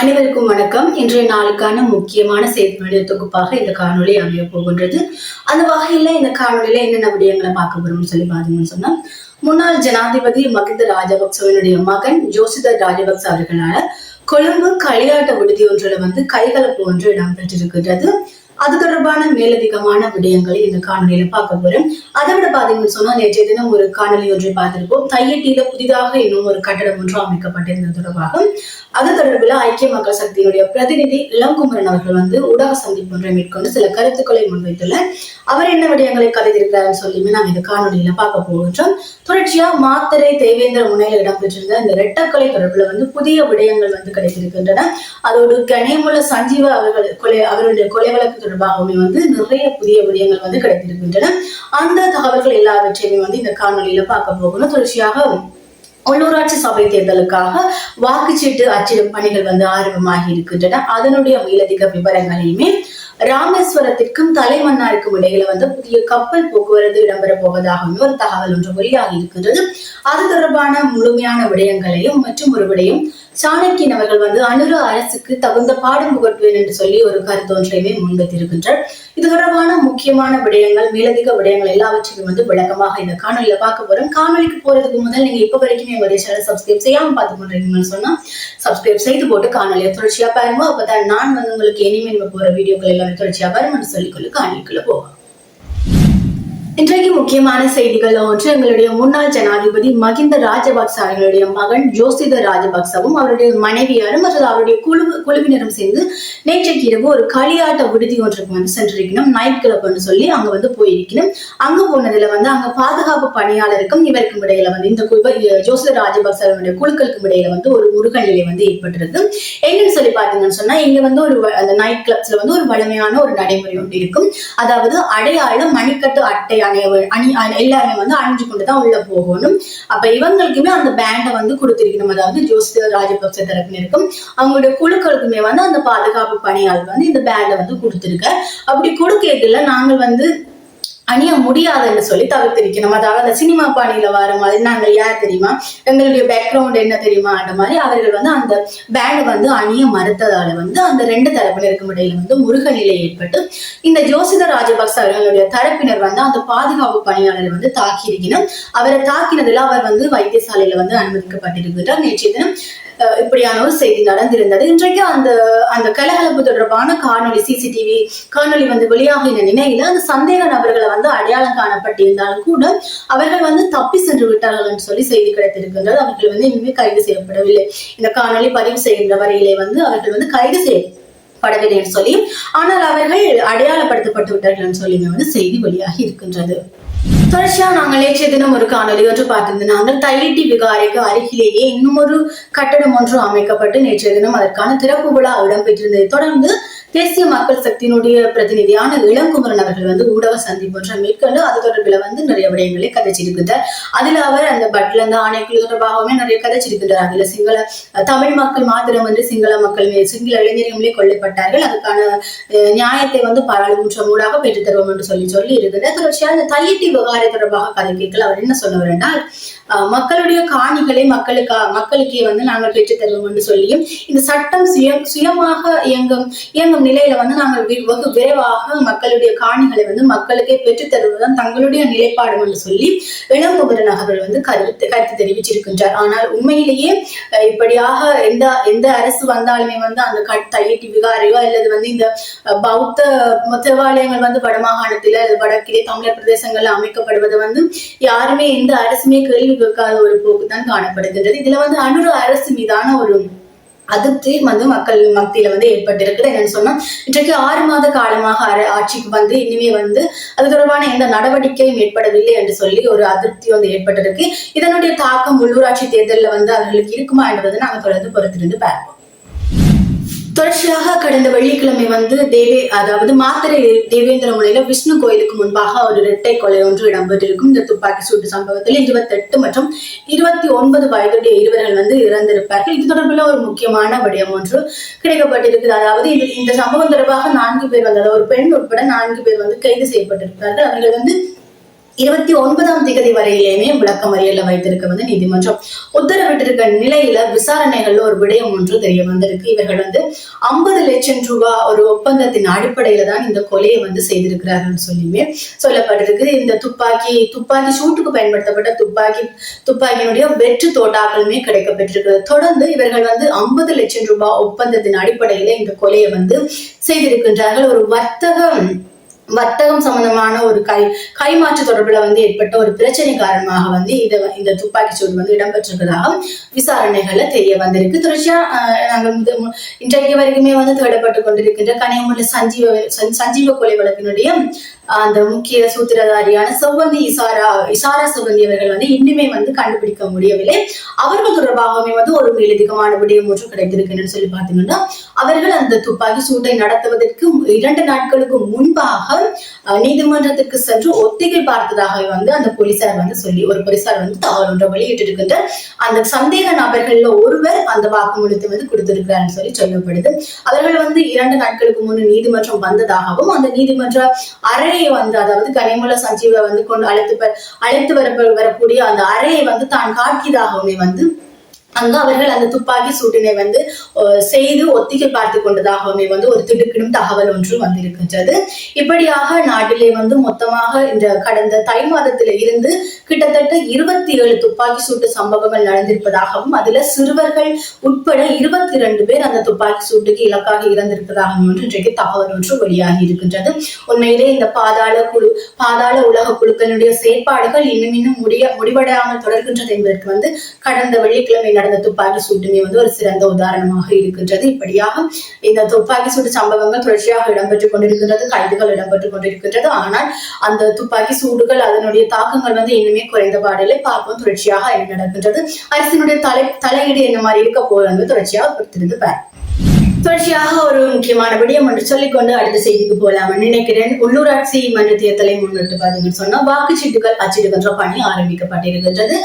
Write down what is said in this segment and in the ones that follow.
அனைவருக்கும் வணக்கம். இன்றைய நாளுக்கான முக்கியமான செய்திகளுடைய தொகுப்பாக இந்த காணொலி அமைய போகின்றது. அந்த வகையில இந்த காணொலியில என்னென்ன விடயங்களை பார்க்க போறோம்னு சொல்லி பாத்தீங்கன்னு சொன்னா, முன்னாள் ஜனாதிபதி மகிந்த ராஜபக்சவினுடைய மகன் ஜோசித ராஜபக்ச அவர்களால் கொழும்பு களியாட்ட விடுதி ஒன்றில் கைகலப்பு ஒன்று இடம்பெற்றிருக்கின்றது. அது தொடர்பான மேலதிகமான விடயங்களை இந்த காணொலியில பார்க்க போறோம். அதை விட பாத்தீங்கன்னு சொன்னா, நேற்றைய தினம் ஒரு காணொலி ஒன்றை பார்த்திருப்போம். தையட்டியில புதிதாக இன்னும் ஒரு கட்டடம் ஒன்று அமைக்கப்பட்டிருந்தது தொடர்பாக. அது தொடர்பில் ஐக்கிய மக்கள் சக்தியினுடைய பிரதிநிதி இளங்குமரன் அவர்கள் ஊடக சந்திப்பு ஒன்றை மேற்கொண்டு சில கருத்துக்களை முன்வைத்துள்ளார். அவர் என்ன விடயங்களை கதைத்திருக்கிறார் சொல்லியுமே நாங்கள் இந்த காணொலியில பார்க்க போகின்றோம். தொடர்ச்சியா மாத்தரை தேவேந்திர முனையில் இடம்பெற்றிருந்த இந்த இரட்டக்கொலை தொடர்பில் புதிய விடயங்கள் கிடைத்திருக்கின்றன. அதோடு கனியமுள்ள சஞ்சீவ அவருடைய கொலை வழக்கு தொடர்பாகவே நிறைய புதிய விடயங்கள் கிடைத்திருக்கின்றன. அந்த தகவல்கள் எல்லாவற்றையுமே இந்த காணொலியில பார்க்க போகணும். தொடர்ச்சியாக உள்ளூராட்சி சபை தேர்தலுக்காக வாக்குச்சீட்டு அச்சிடும் பணிகள் ஆரம்பமாகி இருக்கின்றன. அதனுடைய மேலதிக விவரங்களையுமே ராமேஸ்வரத்திற்கும் தலைமன்னாருக்கும் இடையில புதிய கப்பல் போக்குவரத்து இடம்பெற போவதாகவும் ஒரு தகவல் ஒன்று வெளியாகி இருக்கின்றது. அது தொடர்பான முழுமையான விடயங்களையும் மற்றும் ஒரு விடயம் சாணக்கியன் அவர்கள் அனுர அரசுக்கு தகுந்த பாடம் புகட்டுவேன் என்று சொல்லி ஒரு கருத்து ஒன்றையுமே முன்வைத்திருக்கின்றார். இது தொடர்பான முக்கியமான விடயங்கள் மேலதிக விடயங்கள் எல்லாவற்றையும் விளக்கமாக இந்த காணொலியில பார்க்க போறோம். காணொலிக்கு போறதுக்கு முதல் நீங்க இப்ப வரைக்கும் எங்களுடைய சேனல் சப்ஸ்கிரைப் செய்யாம பார்த்து கொண்டிருக்கீங்கன்னு சொன்னா சப்ஸ்கிரைப் செய்து போட்டு காணொலியை தொடர்ச்சியா பாருங்க. அப்பதான் நான் உங்களுக்கு இனிமேல் போற வீடியோக்கள் எல்லாமே தொடர்ச்சியா பாருங்க சொல்லிக்கொள்ளு காணொலிக்குள்ள போவோம். இன்றைக்கு முக்கியமான செய்திகள் ஒன்று, எங்களுடைய முன்னாள் ஜனாதிபதி மகிந்த ராஜபக்ச அவர்களுடைய மகன் ஜோசித ராஜபக்சவும் அவருடைய மனைவியாரும் மற்றும் அவருடைய குழுவினரும் சேர்ந்து நேற்றைக்கு இரவு ஒரு களியாட்ட விடுதி ஒன்றுக்கு சென்றிருக்கணும். நைட் கிளப்னு சொல்லி அங்க போயிருக்கணும். அங்க போனதுல அங்க பாதுகாப்பு பணியாளருக்கும் இவருக்கும் இடையில இந்த ஜோசித ராஜபக்ச அவருடைய குழுக்களுக்கும் இடையில ஒரு முருகன் நிலை ஏற்பட்டிருக்கு. என்னன்னு சொல்லி பாத்தீங்கன்னு சொன்னா, இங்க ஒரு அந்த நைட் கிளப்ஸ்ல ஒரு வலிமையான ஒரு நடைமுறை ஒன்று இருக்கும். அதாவது அடையாளம் மணிக்கட்டு அட்டை எல்லாருமே அணிஞ்சு கொண்டுதான் உள்ள போகணும். அப்ப இவங்களுக்குமே அந்த பேண்டை கொடுத்திருக்கணும். அதாவது ஜோசித ராஜபக்ச தரப்பினருக்கும் அவங்களுடைய குழுக்களுக்குமே அந்த பாதுகாப்பு பணியாளர் இந்த பேண்டை கொடுத்திருக்க. அப்படி கொடுக்கல நாங்கள் அணிய முடியாதுன்னு சொல்லி தவிர்த்திருக்கணும். அதாவது அந்த சினிமா பாணியில வர மாதிரி நாங்கள் யார் தெரியுமா, எங்களுடைய பேக்ரவுண்ட் என்ன தெரியுமா அந்த மாதிரி அவர்கள் அந்த பேண்ட் அணிய மறுத்ததால அந்த ரெண்டு தரப்பினருக்கும் இடையில முருக நிலை ஏற்பட்டு இந்த ஜோசித ராஜபக்ச அவர்களுடைய தரப்பினர் அந்த பாதுகாப்பு பணியாளரை தாக்கி இருக்கணும். அவரை தாக்கினதுல அவர் வைத்தியசாலையில அனுமதிக்கப்பட்டிருக்கிறார். நேற்றைய தினம் இப்படியான ஒரு செய்தி நடந்திருந்தது. இன்றைக்கு அந்த கலகலப்பு தொடர்பான காணொலி சிசிடிவி காணொலி வெளியாகின நிலையில அந்த சந்தேக நபர்களை அடையாளம் காணப்பட்டிருந்தாலும் கூட அவர்கள் தப்பி சென்று விட்டார்கள் என்று சொல்லி செய்தி கிடைத்திருக்கின்றது. அவர்கள் இன்னுமே கைது செய்யப்படவில்லை. இந்த காணொலி பதிவு செய்கின்ற வரையிலே அவர்கள் கைது செய்யப்படவில்லை என்று சொல்லி, ஆனால் அவர்கள் அடையாளப்படுத்தப்பட்டு விட்டார்கள் என்று சொல்லி செய்தி வெளியாகி இருக்கின்றது. தொடர்ச்சியா நாங்கள் நேற்றைய தினம் ஒரு காணொலி ஒன்று பார்த்திருந்தாங்க. தையிட்டி விகாரைக்கு அருகிலேயே இன்னும் ஒரு கட்டடம் ஒன்று அமைக்கப்பட்டு நேற்றைய தினம் அதற்கான திறப்பு விழா இடம்பெற்றிருந்ததை தொடர்ந்து தேசிய மக்கள் சக்தியினுடைய பிரதிநிதியான இளங்குமரன் அவர்கள் ஊடக சந்திப்பு ஒன்றை மேற்கொண்டு அது தொடர்பில் நிறைய விடயங்களை கதைச்சிருக்கிறார். அதுல அவர் அந்த பட்ல ஆணைக்குழு தொடர்பாகவே நிறைய கதைச்சிருக்கின்றார். அதுல சிங்கள தமிழ் மக்கள் மாத்திரம் சிங்கள மக்கள் சிங்கள இளைஞர்களே கொல்லப்பட்டார்கள், அதுக்கான நியாயத்தை பாராளுமன்ற ஊடாக பெற்றுத் தருவோம் என்று சொல்லி இருக்கிறார். தொடர்ச்சியா அந்த தையிட்டி விகாரை தொடர்பாக கதை கேட்கல அவர் என்ன சொன்னவர் என்றால், மக்களுடைய காணிகளை மக்களுக்கே நாங்கள் பெற்றுத் தருவோம் என்று சொல்லியும் இந்த சட்டம் சுயமாக இயங்கும் நிலையில நாங்கள் வெகு விரைவாக மக்களுடைய காணிகளை மக்களுக்கே பெற்றுத் தருவதுதான் தங்களுடைய நிலைப்பாடு என்று சொல்லி இளங்குமரன் அவர்கள் கருத்து தெரிவிச்சிருக்கின்றார். ஆனால் உண்மையிலேயே இப்படியாக எந்த அரசு வந்தாலுமே அந்த தையிட்டி விகாரையோ அல்லது இந்த பௌத்த தேவாலயங்கள் வடமாகாணத்தில வடக்கிலே தமிழர் பிரதேசங்கள்ல அமைக்கப்படுவது யாருமே எந்த அரசுமே கேள்வி கேட்காத ஒரு போக்குதான் காணப்படுகின்றது. இதுல அனுர அரசு மீதான ஒரு அதிருப்தி மக்கள் மத்தியில ஏற்பட்டிருக்குது. என்னன்னு சொன்னா, இன்றைக்கு 6 மாத காலமாக ஆட்சிக்கு இனிமே அது தொடர்பான எந்த நடவடிக்கையும் ஏற்படவில்லை என்று சொல்லி ஒரு அதிருப்தி ஏற்பட்டிருக்கு. இதனுடைய தாக்கம் உள்ளூராட்சி தேர்தலில் அவர்களுக்கு இருக்குமா என்பதை நாங்கள் தொடர்ந்து பொறுத்திருந்து பார்ப்போம். தொடர்ச்சியாக கடந்த வெள்ளிக்கிழமை அதாவது மாத்தரை தேவேந்திர முனையில விஷ்ணு கோயிலுக்கு முன்பாக ஒரு இரட்டை கொலை ஒன்று இடம்பெற்றிருக்கும். இந்த துப்பாக்கி சூட்டு சம்பவத்தில் 28 மற்றும் 29 வயதுடைய இருவர்கள் இறந்திருப்பார்கள். இது தொடர்பில் ஒரு முக்கியமான விடயம் ஒன்று கிடைக்கப்பட்டிருக்குது. அதாவது இந்த சம்பவம் தொடர்பாக 4 பேர் ஒரு பெண் உட்பட 4 பேர் கைது செய்யப்பட்டிருப்பார்கள். அவர்கள் 29ஆம் தேதி வரையிலேயுமே விளக்கமறியல்ல வைத்திருக்க வந்து நீதிமன்றம் உத்தரவிட்டிருக்க நிலையில விசாரணைகள்ல ஒரு விடயம் ஒன்று தெரிய வந்திருக்கு. இவர்கள் வந்து 50 லட்சம் ரூபாய் ஒரு ஒப்பந்தத்தின் அடிப்படையில தான் இந்த கொலையை வந்து செய்திருக்கிறார்கள் சொல்லியுமே சொல்லப்பட்டிருக்கு. இந்த துப்பாக்கி சூட்டுக்கு பயன்படுத்தப்பட்ட துப்பாக்கியினுடைய வெற்று தோட்டாக்களுமே கிடைக்கப்பட்டிருக்கு. தொடர்ந்து இவர்கள் வந்து 50 லட்சம் ரூபாய் ஒப்பந்தத்தின் அடிப்படையில இந்த கொலையை வந்து செய்திருக்கின்றார்கள். ஒரு வர்த்தகம் சம்பந்தமான ஒரு கைமாற்று தொடர்புல வந்து ஏற்பட்ட ஒரு பிரச்சனை காரணமாக வந்து இந்த துப்பாக்கி சூடு வந்து இடம்பெற்றிருக்கிறதாக விசாரணைகள்ல தெரிய வந்திருக்கு. தொடர்ச்சியா நாங்கள் இன்றைக்கு வரைக்குமே வந்து தேடப்பட்டு கொண்டிருக்கின்ற கனியமுள்ள சஞ்சீவ கொலை வழக்கினுடைய அந்த முக்கிய சூத்திரதாரியான செவ்வந்தி இசாரா செவ்வந்தி அவர்கள் வந்து இன்னுமே வந்து கண்டுபிடிக்க முடியவில்லை. அவர்கள் தொடர்பாகவே வந்து ஒரு மேலதிகமான விடயம் ஒன்று கிடைத்திருக்குன்னு சொல்லி பார்த்தீங்கன்னா, அவர்கள் அந்த துப்பாக்கி சூட்டை நடத்துவதற்கு 2 நாட்களுக்கு முன்பாக நீதிமன்றத்திற்கு சென்று ஒத்திகை பார்த்ததாக வந்து அந்த போலீசார் வந்து ஒரு போலீசார் வந்து தகவல் ஒன்றை வெளியிட்டிருக்கின்ற அந்த சந்தேக நபர்கள்ல ஒருவர் அந்த வாக்குமூலத்தை வந்து கொடுத்திருக்கிறார் சொல்லி சொல்லப்படுது. அவர்கள் வந்து 2 நாட்களுக்கு முன் நீதிமன்றம் வந்ததாகவும் அந்த நீதிமன்ற அறையை வந்து அதாவது கனிமுள்ள சஞ்சீவை வந்து கொண்டு அழைத்து வரக்கூடிய அந்த அறையை வந்து தான் காட்டியதாகவுமே வந்து அங்க அவர்கள் அந்த துப்பாக்கி சூட்டினை வந்து செய்து ஒத்திகை பார்த்து கொண்டதாகவே வந்து ஒரு திடுக்கிடும் தகவல் ஒன்று வந்திருக்கின்றது. இப்படியாக நாட்டிலே வந்து மொத்தமாக இந்த கடந்த தை மாதத்தில இருந்து கிட்டத்தட்ட 27 துப்பாக்கி சூட்டு சம்பவங்கள் நடந்திருப்பதாகவும் அதுல சிறுவர்கள் உட்பட 22 பேர் அந்த துப்பாக்கி சூட்டுக்கு இலக்காக இறந்திருப்பதாகவும் இன்றைக்கு தகவல் ஒன்று வெளியாகி இருக்கின்றது. உண்மையிலே இந்த பாதாள உலக குழுக்களுடைய செயற்பாடுகள் இன்னும் முடிவடையாமல் தொடர்கின்றது என்பதற்கு வந்து கடந்த வெள்ளிக்கிழமை நடந்த துப்பாக்கி சூட்டுமே வந்து ஒரு சிறந்த உதாரணமாக இருக்கின்றது. இப்படியாக இந்த துப்பாக்கி சூட்டு சம்பவங்கள் தொடர்ச்சியாக இடம்பெற்றுக் கொண்டிருக்கின்றது, கைதுகள் இடம்பெற்றுக் கொண்டிருக்கின்றது. ஆனால் அந்த துப்பாக்கி சூடுகள் அதனுடைய தாக்கங்கள் வந்து இன்னுமே குறைந்த பாடலை பார்ப்போம். தொடர்ச்சியாக என்ன நடக்கின்றது, அரசினுடைய தலையீடு என்ன மாதிரி இருக்க போறது தொடர்ச்சியாக பொறுத்திருந்து பார். தொடர்ச்சியாக ஒரு முக்கியமான விடயம் என்று சொல்லிக்கொண்டு அடுத்த செய்திக்கு போகலாம் நினைக்கிறேன். உள்ளூராட்சி மன்ற தேர்தலை முன்னிட்டு பாத்தீங்கன்னு சொன்னா வாக்குச்சீட்டுகள் அச்சிடுகின்ற பணி ஆரம்பிக்கப்பட்டிருக்கின்றது.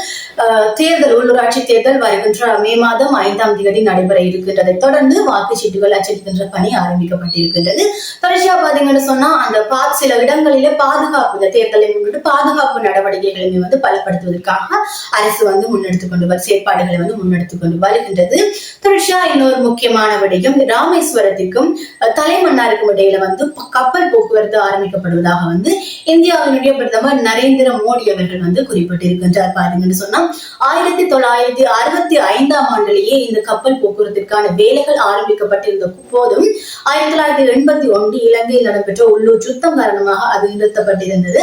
உள்ளூராட்சி தேர்தல் வருகின்ற மே மாதம் 5ஆம் தேதி நடைபெற இருக்கின்றதை தொடர்ந்து வாக்குச்சீட்டுகள் அச்சிடுகின்ற பணி ஆரம்பிக்கப்பட்டிருக்கின்றது. தொடர்ச்சியா பாத்தீங்கன்னு சொன்னா அந்த சில இடங்களிலே பாதுகாப்பு தேர்தலை முன்னிட்டு பாதுகாப்பு நடவடிக்கைகளை வந்து பலப்படுத்துவதற்காக அரசு வந்து செயற்பாடுகளை வந்து முன்னெடுத்துக் கொண்டு வருகின்றது. தொடர்ச்சியா இன்னொரு முக்கியமான விடயம், ராமேஸ்வரத்திற்கும் தலைமன்னாருக்கும் இடையில வந்து கப்பல் போக்குவரத்து ஆரம்பிக்கப்படுவதாக வந்து இந்தியாவினுடைய பிரதமர் நரேந்திர மோடி அவர்கள் வந்து குறிப்பிட்டிருக்கின்றார். பாருங்கன்னு சொன்னா 1965ஆம் ஆண்டிலேயே இந்த கப்பல் போக்குவரத்திற்கான வேலைகள் ஆரம்பிக்கப்பட்டிருந்த போதும் 1981 இலங்கையில் நடைபெற்ற உள்ளூர் யுத்தம் காரணமாக அது நிறுத்தப்பட்டிருந்தது.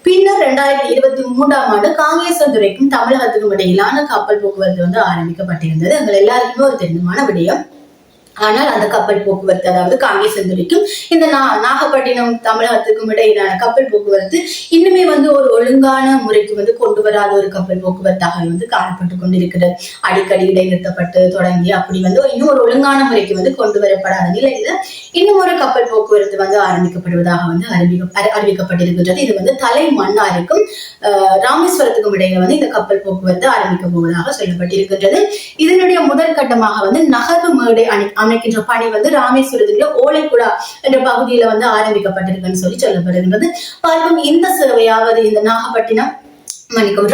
பின்னர் 2023ஆம் ஆண்டு காங்கேசன்துறைக்கும் தமிழகத்துக்கும் இடையிலான கப்பல் போக்குவரத்து வந்து ஆரம்பிக்கப்பட்டிருந்தது. எங்கள் எல்லாருக்குமே ஒரு தெரிந்தமான விடயம். ஆனால் அந்த கப்பல் போக்குவரத்து அதாவது காங்கேசன்துறைக்கும் இந்த நாகப்பட்டினம் தமிழகத்துக்கும் இடையிலான கப்பல் போக்குவரத்து இன்னுமே வந்து ஒரு ஒழுங்கான முறைக்கு வந்து கொண்டு வராத ஒரு கப்பல் போக்குவரத்தாக வந்து காணப்பட்டு கொண்டிருக்கிறது. அடிக்கடி இடைநிறுத்தப்பட்டு தொடங்கி அப்படி வந்து இன்னும் ஒரு ஒழுங்கான முறைக்கு வந்து கொண்டு வரப்படாத நிலையில இன்னும் ஒரு கப்பல் போக்குவரத்து வந்து ஆரம்பிக்கப்படுவதாக வந்து அறிவிக்கப்பட்டிருக்கின்றது. இது வந்து தலைமன்னாருக்கும் ராமேஸ்வரத்துக்கும் இடையில வந்து இந்த கப்பல் போக்குவரத்து ஆரம்பிக்க போவதாக சொல்லப்பட்டிருக்கின்றது. இதனுடைய முதல் கட்டமாக வந்து நகர்வு மேடை அமைக்கின்ற பணி வந்து ராமேஸ்வரத்திலுள்ள ஓலைக்குடா என்ற பகுதியில வந்து ஆரம்பிக்கப்பட்டிருக்குன்னு சொல்லி சொல்லப்படுகின்றது. பார்க்கும் இந்த சேவையாவது இந்த நாகப்பட்டினம்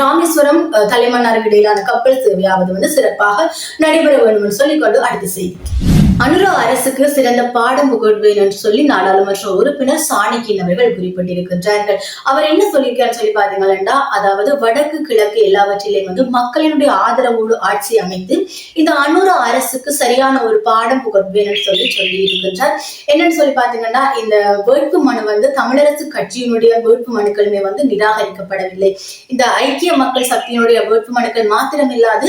ராமேஸ்வரம் தலைமன்னாருக்கு இடையிலான கப்பல் சேவையாவது வந்து சிறப்பாக நடைபெற வேண்டும் என்று சொல்லிக்கொண்டு அடுத்த செய்தி. அனுரா அரசுக்கு சிறந்த பாடம் புகழ்வேன் என்று சொல்லி நாடாளுமன்ற உறுப்பினர் சாணக்கியன் அவர்கள் குறிப்பிட்டிருக்கின்றார்கள். அவர் என்ன சொல்லியிருக்காரு சொல்லி பாத்தீங்கன்னா, அதாவது வடக்கு கிழக்கு எல்லாவற்றிலையும் வந்து மக்களினுடைய ஆதரவோடு ஆட்சி அமைத்து இந்த அனுரா அரசுக்கு சரியான ஒரு பாடம் புகழ்வேன் என்று சொல்லி இருக்கின்றார். என்னன்னு சொல்லி பாத்தீங்கன்னா, இந்த வேட்பு மனு வந்து தமிழரசு கட்சியினுடைய வேட்பு மனுக்களுமே வந்து நிராகரிக்கப்படவில்லை. இந்த ஐக்கிய மக்கள் சக்தியினுடைய வேட்பு மனுக்கள் மாத்திரமில்லாது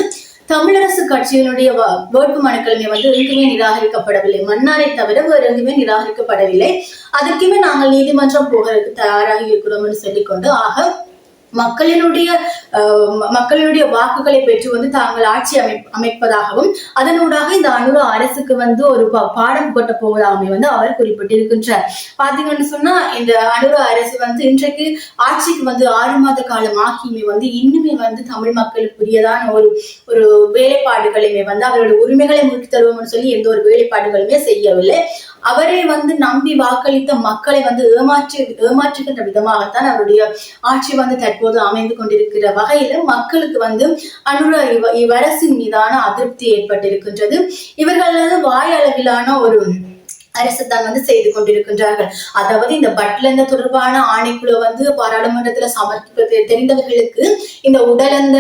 தமிழரசு கட்சியினுடைய வேட்பு மனுக்களுமே வந்து எங்குமே நிராகரிக்கப்படவில்லை. மன்னாரை தவிர வேறு எங்குமே நிராகரிக்கப்படவில்லை. அதுக்குமே நாங்கள் நீதிமன்றம் போகிறதுக்கு தயாராக இருக்கிறோம் என்று சொல்லிக்கொண்டு மக்களினுடைய வாக்குகளை பெற்று வந்து தாங்கள் ஆட்சி அமைப்பதாகவும் அதனூடாக இந்த அனுரா அரசுக்கு வந்து ஒரு பாடம் புகட்ட போவதாகவே வந்து அவர் குறிப்பிட்டிருக்கின்றார். பாத்தீங்கன்னு சொன்னா இந்த அனுரா அரசு வந்து இன்றைக்கு ஆட்சிக்கு வந்து 6 மாத காலம் ஆகியுமே வந்து இன்னுமே வந்து தமிழ் மக்களுக்குரியதான ஒரு வேலைப்பாடுகளையுமே வந்து அவர்களுடைய உரிமைகளை மீட்டு தருவோம்னு சொல்லி எந்த ஒரு வேலைப்பாடுகளுமே செய்யவில்லை. அவரை வந்து நம்பி வாக்களித்த மக்களை வந்து ஏமாற்றுகின்ற விதமாகத்தான் அவருடைய ஆட்சி வந்து தற்போது அமைந்து கொண்டிருக்கிற வகையில மக்களுக்கு வந்து அனுர இவ்வரசின் மீதான அதிருப்தி ஏற்பட்டிருக்கின்றது. இவர்களது வாய் அளவிலான ஒரு அரசு தான் வந்து செய்து கொண்டிருக்கின்றார்கள். அதாவது இந்த பட்லந்த தொடர்பான ஆணைக்குழு வந்து பாராளுமன்றத்துல சமர்ப்பிப்பது தெரிந்தவர்களுக்கு இந்த உடலந்த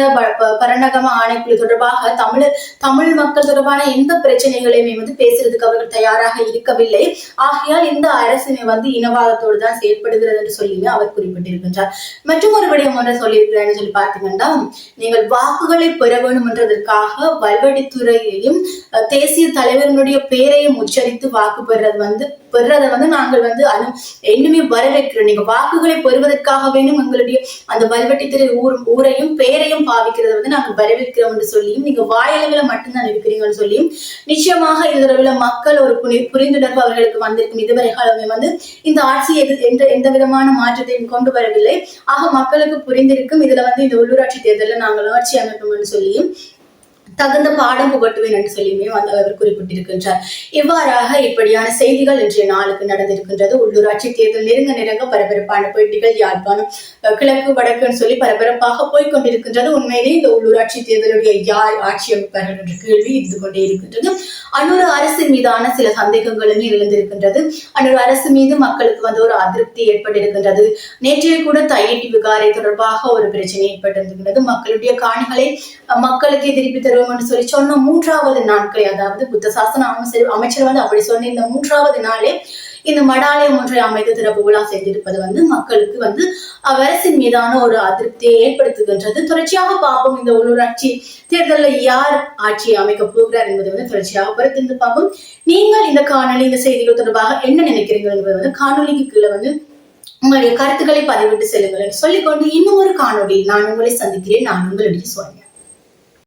பரணகம ஆணைக்குழு தொடர்பாக தமிழ் மக்கள் தொடர்பான எந்த பிரச்சனைகளையுமே வந்து பேசுறதுக்கு அவர்கள் தயாராக இருக்கவில்லை. ஆகையால் இந்த அரசுமே வந்து இனவாதத்தோடு தான் செயற்படுகிறது என்று சொல்லியுமே அவர் குறிப்பிட்டிருக்கின்றார். மற்றும் ஒரு விடயம் ஒன்றை சொல்லியிருக்கிறார் சொல்லி பார்த்தீங்கன்னா, நீங்கள் வாக்குகளை பெற வேண்டும் என்றதற்காக வல்வடித்துறையையும் தேசிய தலைவர்களுடைய பெயரையும் உச்சரித்து வாக்கு பெறதை வந்து நாங்கள் வந்து இன்னுமே வரவேற்கிறோம். நீங்க வாக்குகளை பெறுவதற்காக வேணும் எங்களுடைய அந்த வல்வெட்டித்துறை ஊரையும் பெயரையும் பாவிக்கிறத வந்து நாங்கள் வரவேற்கிறோம் என்று சொல்லியும், நீங்க வாயளவில் மட்டும்தான் இருக்கிறீங்கன்னு சொல்லியும், நிச்சயமாக இதுல மக்கள் ஒரு புரிந்துணர்வு அவர்களுக்கு வந்திருக்கும். இதுவரைகளுமே வந்து இந்த ஆட்சி எந்த விதமான மாற்றத்தையும் கொண்டு வரவில்லை. ஆக மக்களுக்கு புரிந்திருக்கும். இதுல வந்து இந்த உள்ளூராட்சி தேர்தலில் நாங்கள் ஆட்சி அமைப்போம் என்று சொல்லியும் தகுந்த பாடம் புகட்டுவேன் என்று சொல்லியுமே அவர் குறிப்பிட்டிருக்கின்றார். இவ்வாறாக இப்படியான செய்திகள் இன்றைய நாளுக்கு நடந்திருக்கின்றது. உள்ளூராட்சி தேர்தல் நெருங்க பரபரப்பான பேட்டிகள் யாழ்ப்பாணம் கிழக்கு வடக்குன்னு சொல்லி பரபரப்பாக போய்கொண்டிருக்கின்றது. உண்மையிலேயே இந்த உள்ளூராட்சி தேர்தலுடைய யார் ஆட்சி அமைப்பார்கள் என்ற கேள்வி இருந்து கொண்டே இருக்கின்றது. அன்னொரு அரசின் மீதான சில சந்தேகங்களுமே எழுந்திருக்கின்றது. அன்னொரு அரசு மீது மக்களுக்கு வந்து ஒரு அதிருப்தி ஏற்பட்டிருக்கின்றது. நேற்றைய கூட தையட்டி விகாரை தொடர்பாக ஒரு பிரச்சனை ஏற்பட்டிருக்கின்றது. மக்களுடைய காணிகளை மக்களுக்கு திருப்பி தருவோம் என்று சொல்லி சொன்ன 3வது நாட்களே, அதாவது புத்த சாசன அமைச்சர் வந்து அப்படி சொன்ன இந்த 3வது நாளே இந்த மடாலயம் ஒன்றை அமைத்து திறப்பு விழா செய்திருப்பது வந்து மக்களுக்கு வந்து அரசின் மீதான ஒரு அதிருப்தியை ஏற்படுத்துகின்றது. தொடர்ச்சியாக பார்ப்போம் இந்த உள்ளூராட்சி தேர்தலில் யார் ஆட்சியை அமைக்க போகிறார் என்பதை வந்து தொடர்ச்சியாக பொறுத்திருந்து பார்ப்போம். நீங்கள் இந்த காணொலி இந்த செய்திகள் தொடர்பாக என்ன நினைக்கிறீர்கள் என்பதை வந்து காணொலிக்கு கீழே வந்து உங்களுடைய கருத்துக்களை பதிவிட்டு செல்லுங்கள் என்று சொல்லிக்கொண்டு இன்னும் ஒரு காணொலியில் நான் உங்களை சந்திக்கிறேன். நான் உங்களுடைய சோனியா.